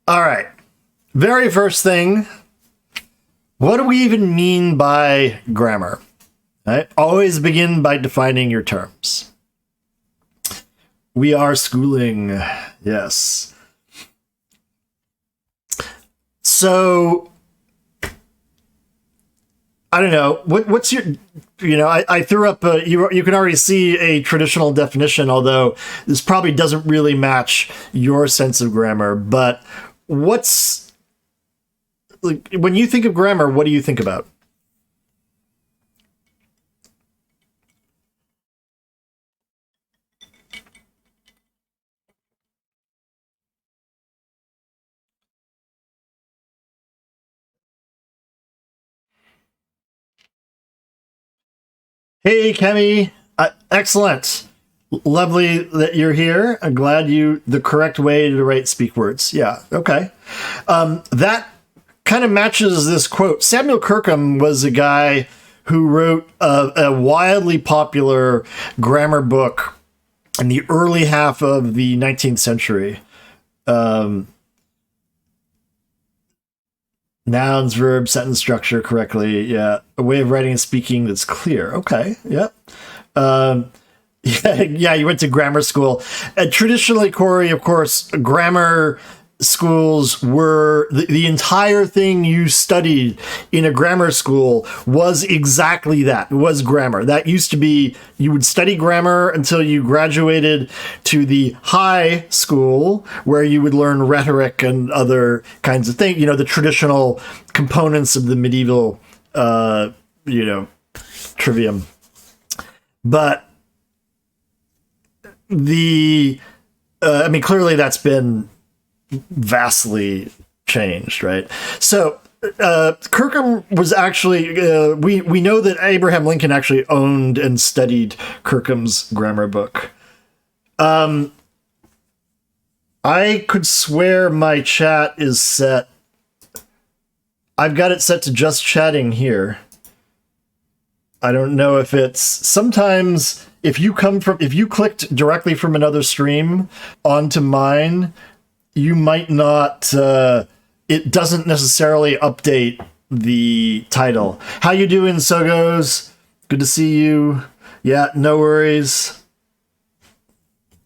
All right. Very first thing, what do we even mean by grammar? Right? Always begin by defining your terms. We are schooling. Yes. So, I don't know. What's your, I threw up, you can already see a traditional definition, although this probably doesn't really match your sense of grammar. But what's, like, when you think of grammar, what do you think about? Hey, Kemi. Excellent. Lovely that you're here. I'm glad the correct way to write speak words. Yeah. Okay. That kind of matches this quote. Samuel Kirkham was a guy who wrote a wildly popular grammar book in the early half of the 19th century. Nouns, verbs, sentence structure correctly. Yeah. A way of writing and speaking that's clear. Okay. Yep. Yeah, you went to grammar school. Traditionally, Corey, of course, grammar schools were the entire thing you studied in a grammar school was exactly that. It was grammar. That used to be, you would study grammar until you graduated to the high school where you would learn rhetoric and other kinds of things, the traditional components of the medieval, trivium. But clearly that's been vastly changed, right? So Kirkham was actually, we know that Abraham Lincoln actually owned and studied Kirkham's grammar book. I could swear my chat is set. I've got it set to just chatting here. I don't know if it's sometimes if you clicked directly from another stream onto mine, you might not, it doesn't necessarily update the title. How you doing, Sogos? Good to see you. Yeah, no worries.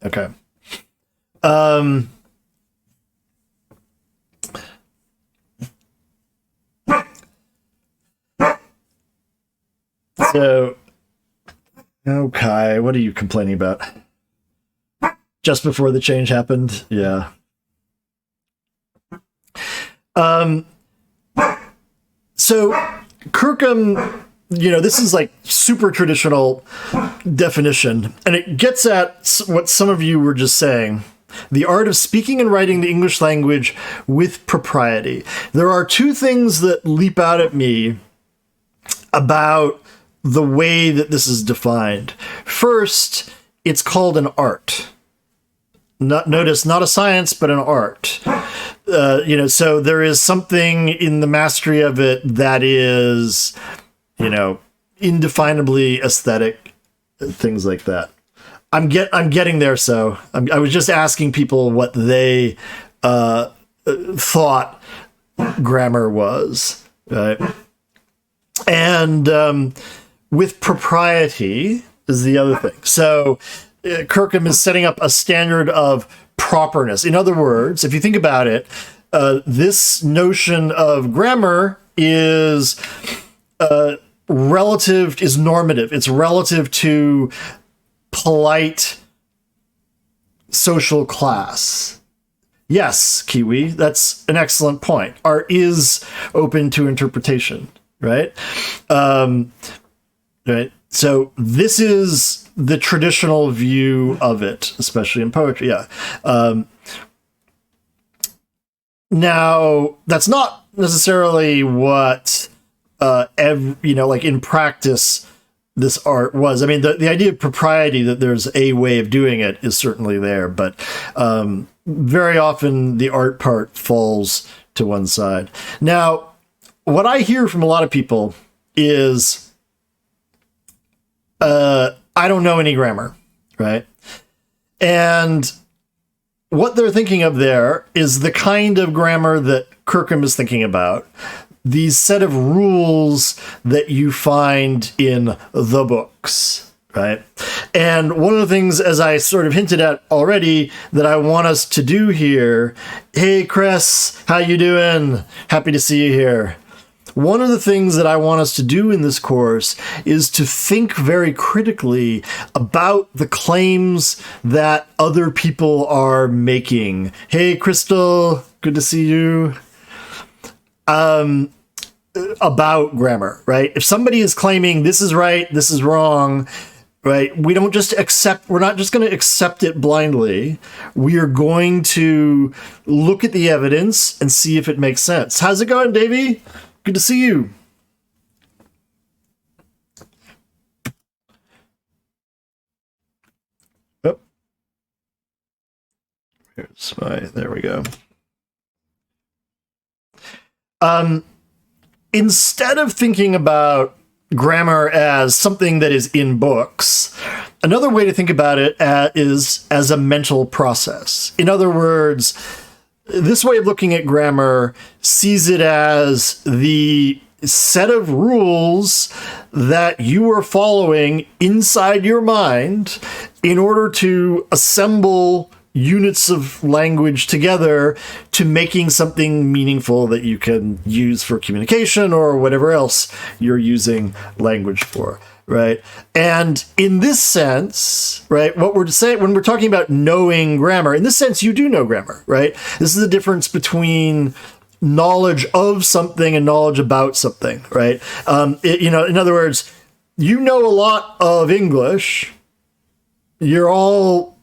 Okay. So, okay, what are you complaining about? Just before the change happened? Yeah. So Kirkham, this is like super traditional definition, and it gets at what some of you were just saying. The art of speaking and writing the English language with propriety. There are two things that leap out at me about the way that this is defined. First, it's called an art. Notice, not a science, but an art. So there is something in the mastery of it that is, indefinably aesthetic, things like that. I'm getting there. So I was just asking people what they thought grammar was, right? And with propriety is the other thing. So Kirkham is setting up a standard of properness. In other words, if you think about it, this notion of grammar is normative. It's relative to polite social class. Yes, Kiwi, that's an excellent point. Art is open to interpretation, right? Right. So this is the traditional view of it, especially in poetry. Yeah. Now, that's not necessarily what, like in practice, this art was. I mean, the idea of propriety, that there's a way of doing it, is certainly there, but very often the art part falls to one side. Now, what I hear from a lot of people is, I don't know any grammar, right? And what they're thinking of there is the kind of grammar that Kirkham is thinking about. These set of rules that you find in the books, right? And one of the things, as I sort of hinted at already, that I want us to do here, hey, Chris, how you doing? Happy to see you here. One of the things that I want us to do in this course is to think very critically about the claims that other people are making. Hey, Crystal, good to see you. About grammar, right? If somebody is claiming this is right, this is wrong, right? We're not just going to accept it blindly. We are going to look at the evidence and see if it makes sense. How's it going, Davey? Good to see you. Oh. There we go. Instead of thinking about grammar as something that is in books, another way to think about it is as a mental process. In other words, this way of looking at grammar sees it as the set of rules that you are following inside your mind in order to assemble units of language together to making something meaningful that you can use for communication or whatever else you're using language for, right? And in this sense, right, what we're saying when we're talking about knowing grammar, in this sense, you do know grammar, right? This is the difference between knowledge of something and knowledge about something, right? In other words, you know a lot of English. You all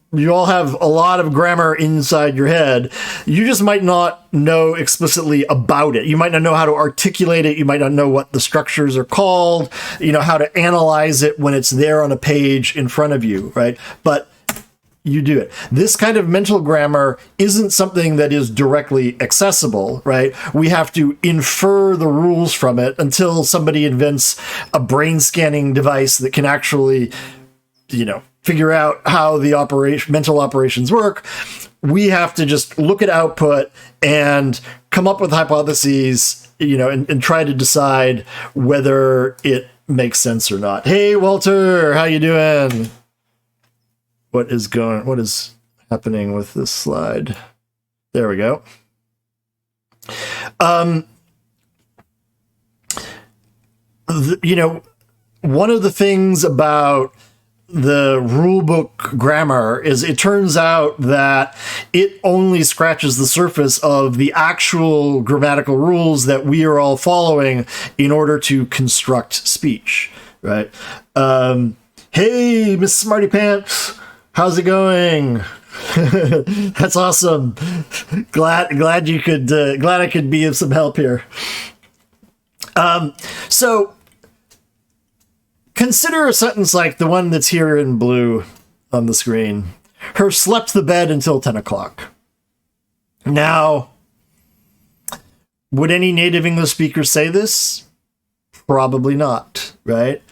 have a lot of grammar inside your head. You just might not know explicitly about it. You might not know how to articulate it. You might not know what the structures are called, how to analyze it when it's there on a page in front of you, right? But you do it. This kind of mental grammar isn't something that is directly accessible, right? We have to infer the rules from it until somebody invents a brain scanning device that can actually, figure out how the mental operations work. We have to just look at output and come up with hypotheses, and try to decide whether it makes sense or not. Hey, Walter, how you doing? What is happening with this slide? There we go. One of the things about the rulebook grammar is it turns out that it only scratches the surface of the actual grammatical rules that we are all following in order to construct speech, right? Hey, Miss Smarty Pants, how's it going? That's awesome. Glad I could be of some help here. So consider a sentence like the one that's here in blue on the screen. Her slept the bed until 10 o'clock. Now, would any native English speaker say this? Probably not, right?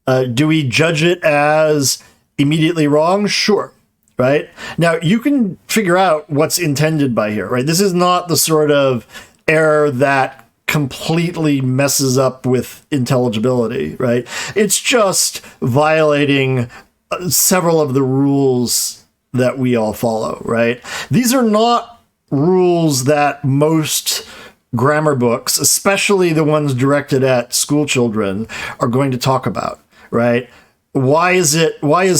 Do we judge it as immediately wrong? Sure, right? Now, you can figure out what's intended by here, right? This is not the sort of error that completely messes up with intelligibility, right? It's just violating several of the rules that we all follow, right? These are not rules that most grammar books, especially the ones directed at school children, are going to talk about, right? Why is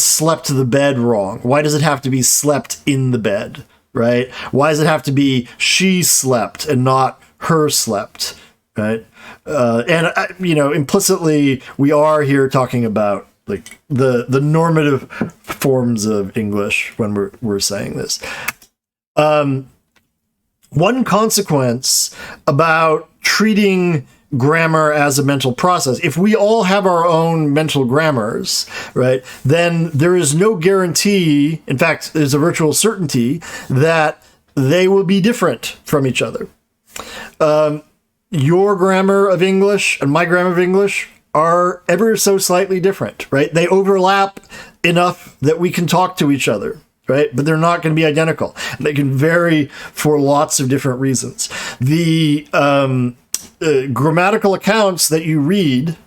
slept the bed wrong? Why does it have to be slept in the bed, right? Why does it have to be she slept and not her slept, right? Implicitly, we are here talking about like the normative forms of English when we're saying this. One consequence about treating grammar as a mental process, if we all have our own mental grammars, right, then there is no guarantee, in fact, there's a virtual certainty that they will be different from each other. Your grammar of English and my grammar of English are ever so slightly different, right? They overlap enough that we can talk to each other. right? But they're not going to be identical. They can vary for lots of different reasons. The grammatical accounts that you read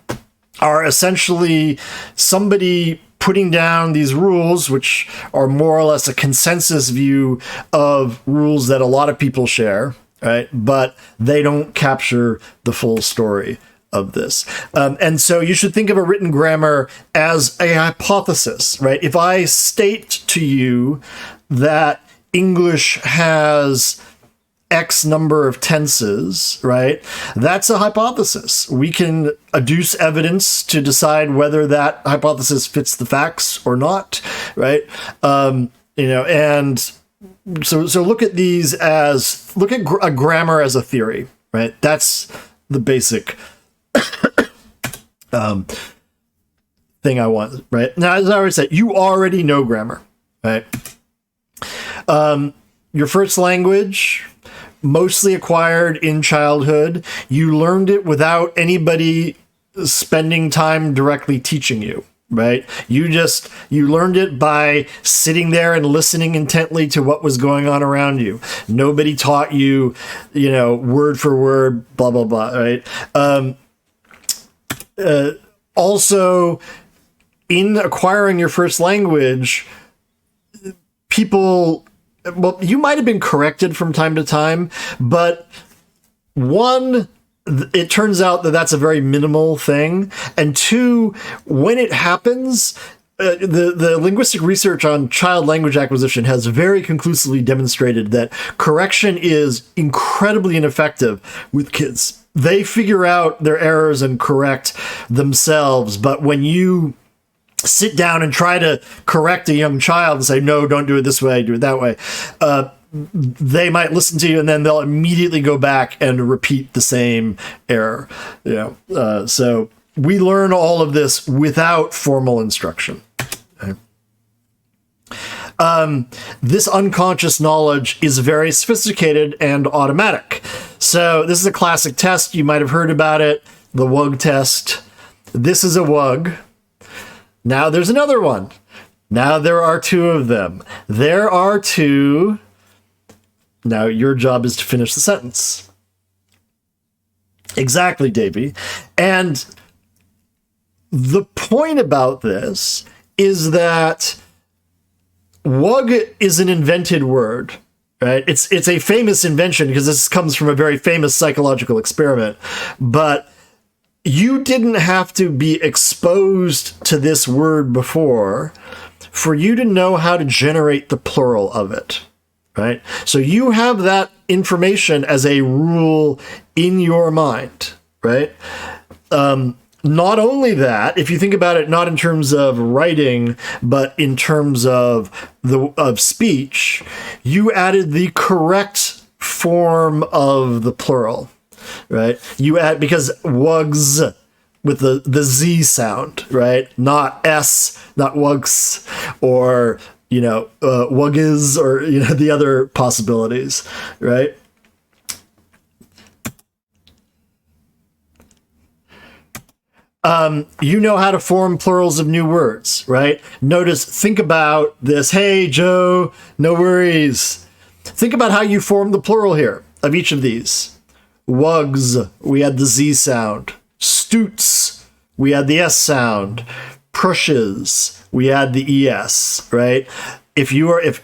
are essentially somebody putting down these rules, which are more or less a consensus view of rules that a lot of people share, right? But they don't capture the full story of this. And so you should think of a written grammar as a hypothesis, right? If I state to you that English has X number of tenses, right? That's a hypothesis. We can adduce evidence to decide whether that hypothesis fits the facts or not, right? And so look at these as, look at a grammar as a theory, right? That's the basic thing I want, right? Now, as I already said, you already know grammar, right? Your first language, mostly acquired in childhood. You learned it without anybody spending time directly teaching you, right? You learned it by sitting there and listening intently to what was going on around you. Nobody taught you, word for word, blah, blah, blah, right? Also, in acquiring your first language, you might have been corrected from time to time, but one, it turns out that that's a very minimal thing. And two, when it happens, the linguistic research on child language acquisition has very conclusively demonstrated that correction is incredibly ineffective with kids. They figure out their errors and correct themselves, but when you sit down and try to correct a young child and say, no, don't do it this way, do it that way, they might listen to you and then they'll immediately go back and repeat the same error. So we learn all of this without formal instruction. Okay. This unconscious knowledge is very sophisticated and automatic. So this is a classic test. You might have heard about it, the WUG test. This is a WUG. Now there's another one. Now there are two of them. There are two. Now your job is to finish the sentence. Exactly, Davey. And the point about this is that WUG is an invented word, right? It's a famous invention because this comes from a very famous psychological experiment, but you didn't have to be exposed to this word before for you to know how to generate the plural of it, right? So you have that information as a rule in your mind, right? Not only that, if you think about it, not in terms of writing, but in terms of speech, you added the correct form of the plural. Right? You add, because wugs with the Z sound, right? Not S, not wugs, or, wuggies, or, the other possibilities, right? You know how to form plurals of new words, right? Think about this. Hey, Joe, no worries. Think about how you form the plural here of each of these. Wugs, we had the Z sound. Stoots, we had the S sound. Prushes, we had the ES, right? If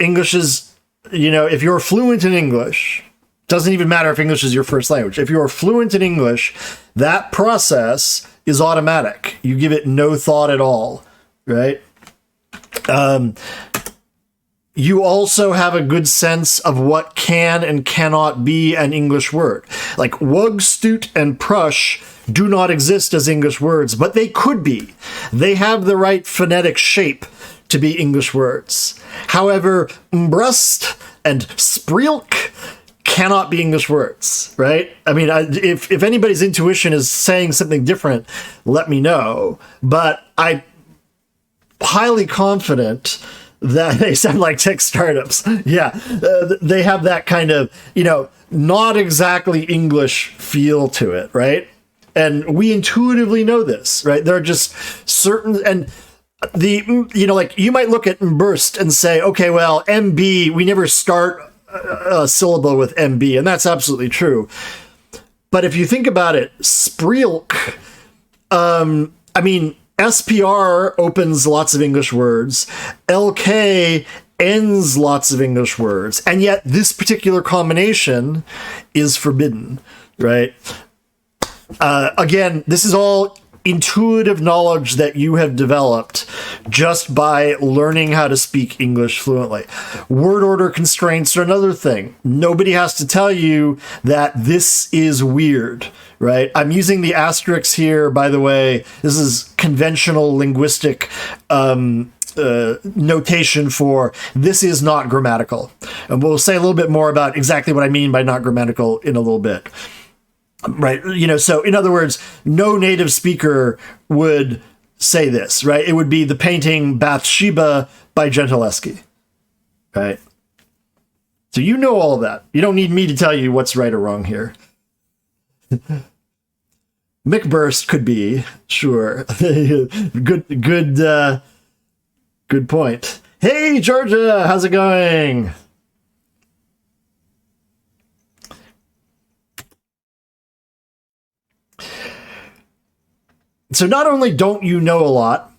English is, if you're fluent in English, doesn't even matter if English is your first language. If you're fluent in English, that process is automatic. You give it no thought at all, right? You also have a good sense of what can and cannot be an English word. Like wug, stoot, and prush do not exist as English words, but they could be. They have the right phonetic shape to be English words. However, mbrust and spreelk cannot be English words, right? I mean, if anybody's intuition is saying something different, let me know. But I'm highly confident that they sound like tech startups. Yeah, they have that kind of, not exactly English feel to it, right? And we intuitively know this, right? There are just certain, and like you might look at burst and say, okay, well, MB, we never start a syllable with MB, and that's absolutely true. But if you think about it, Spreelk, I mean, SPR opens lots of English words, LK ends lots of English words, and yet this particular combination is forbidden, right? Again, this is all intuitive knowledge that you have developed just by learning how to speak English fluently. Word order constraints are another thing. Nobody has to tell you that this is weird, right? I'm using the asterisks here, by the way. This is conventional linguistic notation for this is not grammatical. And we'll say a little bit more about exactly what I mean by not grammatical in a little bit. Right. So in other words, no native speaker would say this, right? It would be the painting Bathsheba by Gentileschi, right? So you know all of that. You don't need me to tell you what's right or wrong here. McBurst could be, sure. Good point. Hey, Georgia, how's it going? So not only don't you know a lot,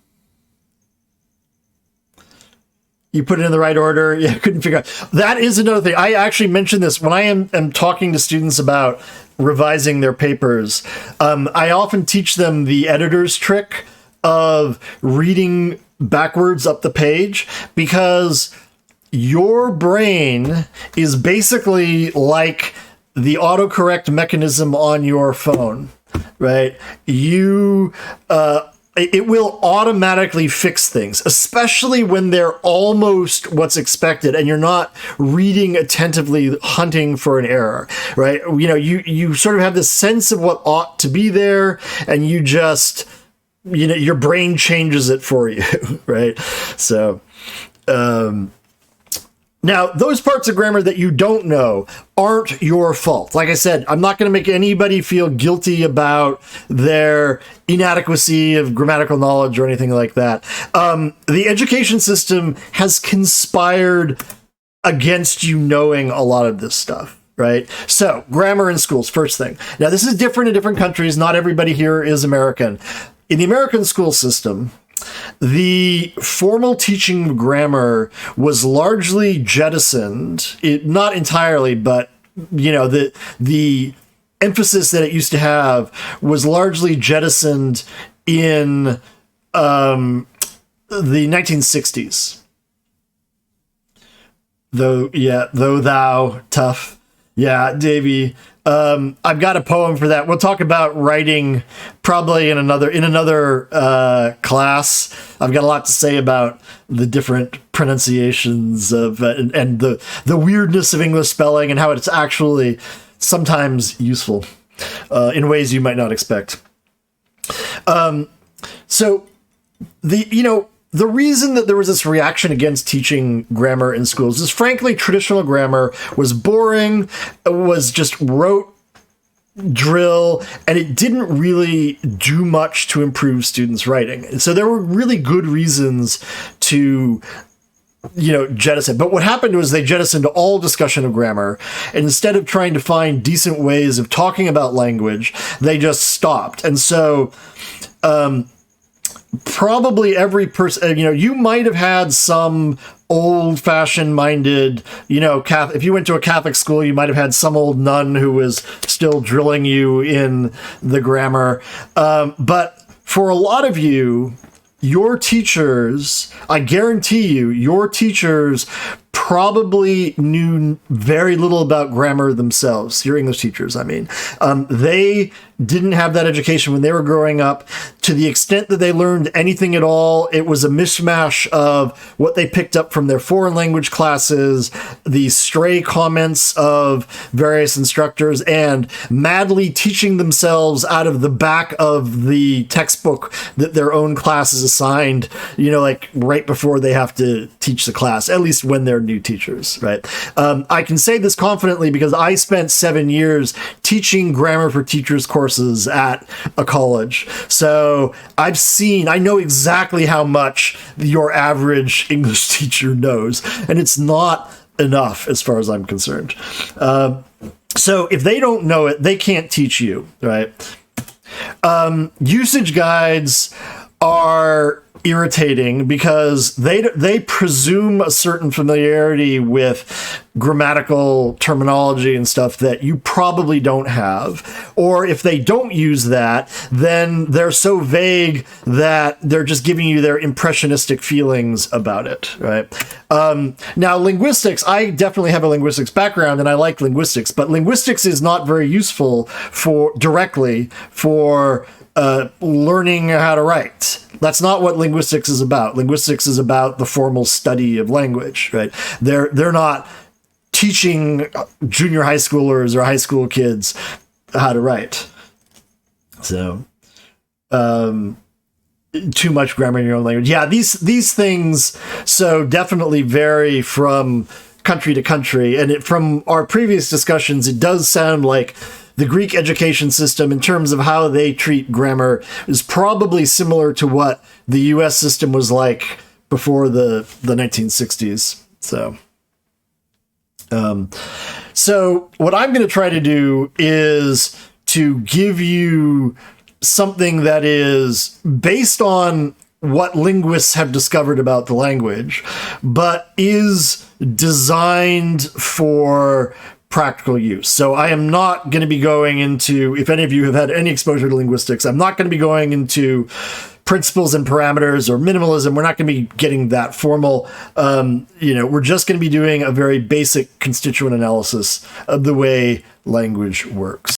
you put it in the right order. Yeah, couldn't figure out. That is another thing. I actually mentioned this when I am talking to students about revising their papers. I often teach them the editor's trick of reading backwards up the page, because your brain is basically like the autocorrect mechanism on your phone. Right? It will automatically fix things, especially when they're almost what's expected and you're not reading attentively, hunting for an error, right? You sort of have this sense of what ought to be there, and you just, your brain changes it for you, right? So, now, those parts of grammar that you don't know aren't your fault. Like I said, I'm not going to make anybody feel guilty about their inadequacy of grammatical knowledge or anything like that. The education system has conspired against you knowing a lot of this stuff, right? So, grammar in schools, first thing. Now, this is different in different countries. Not everybody here is American. In the American school system, the formal teaching of grammar was largely jettisoned, not entirely, but the emphasis that it used to have was largely jettisoned in the 1960s. Though thou, tough. Yeah, Davey. I've got a poem for that. We'll talk about writing probably in another class. I've got a lot to say about the different pronunciations of and the weirdness of English spelling and how it's actually sometimes useful in ways you might not expect. So the reason that there was this reaction against teaching grammar in schools is, frankly, traditional grammar was boring, was just rote drill, and it didn't really do much to improve students' writing. And so there were really good reasons to jettison. But what happened was they jettisoned all discussion of grammar, and instead of trying to find decent ways of talking about language, they just stopped. And so probably every person, you might have had some old-fashioned minded, Catholic, if you went to a Catholic school, you might have had some old nun who was still drilling you in the grammar. But for a lot of you, your teachers, I guarantee you, your teachers probably knew very little about grammar themselves. Your English teachers, I mean. They didn't have that education when they were growing up. To the extent that they learned anything at all, it was a mishmash of what they picked up from their foreign language classes, the stray comments of various instructors, and madly teaching themselves out of the back of the textbook that their own class is assigned, like right before they have to teach the class, at least when they're new teachers, right? I can say this confidently because I spent 7 years teaching grammar for teachers courses at a college. So I know exactly how much your average English teacher knows, and it's not enough as far as I'm concerned. So if they don't know it, they can't teach you, right? Usage guides are irritating because they presume a certain familiarity with grammatical terminology and stuff that you probably don't have. Or if they don't use that, then they're so vague that they're just giving you their impressionistic feelings about it, right? Now, linguistics, I definitely have a linguistics background and I like linguistics, but linguistics is not very useful directly for learning how to write. That's not what linguistics is about. Linguistics is about the formal study of language, right? They're not teaching junior high schoolers or high school kids how to write. So, too much grammar in your own language. Yeah, these things so definitely vary from country to country. And from our previous discussions, it does sound like the Greek education system, in terms of how they treat grammar, is probably similar to what the US system was like before the 1960s. So what I'm going to try to do is to give you something that is based on what linguists have discovered about the language, but is designed for practical use. So I am not going to be going into, if any of you have had any exposure to linguistics, I'm not going to be going into principles and parameters or minimalism. We're not going to be getting that formal. We're just going to be doing a very basic constituent analysis of the way language works.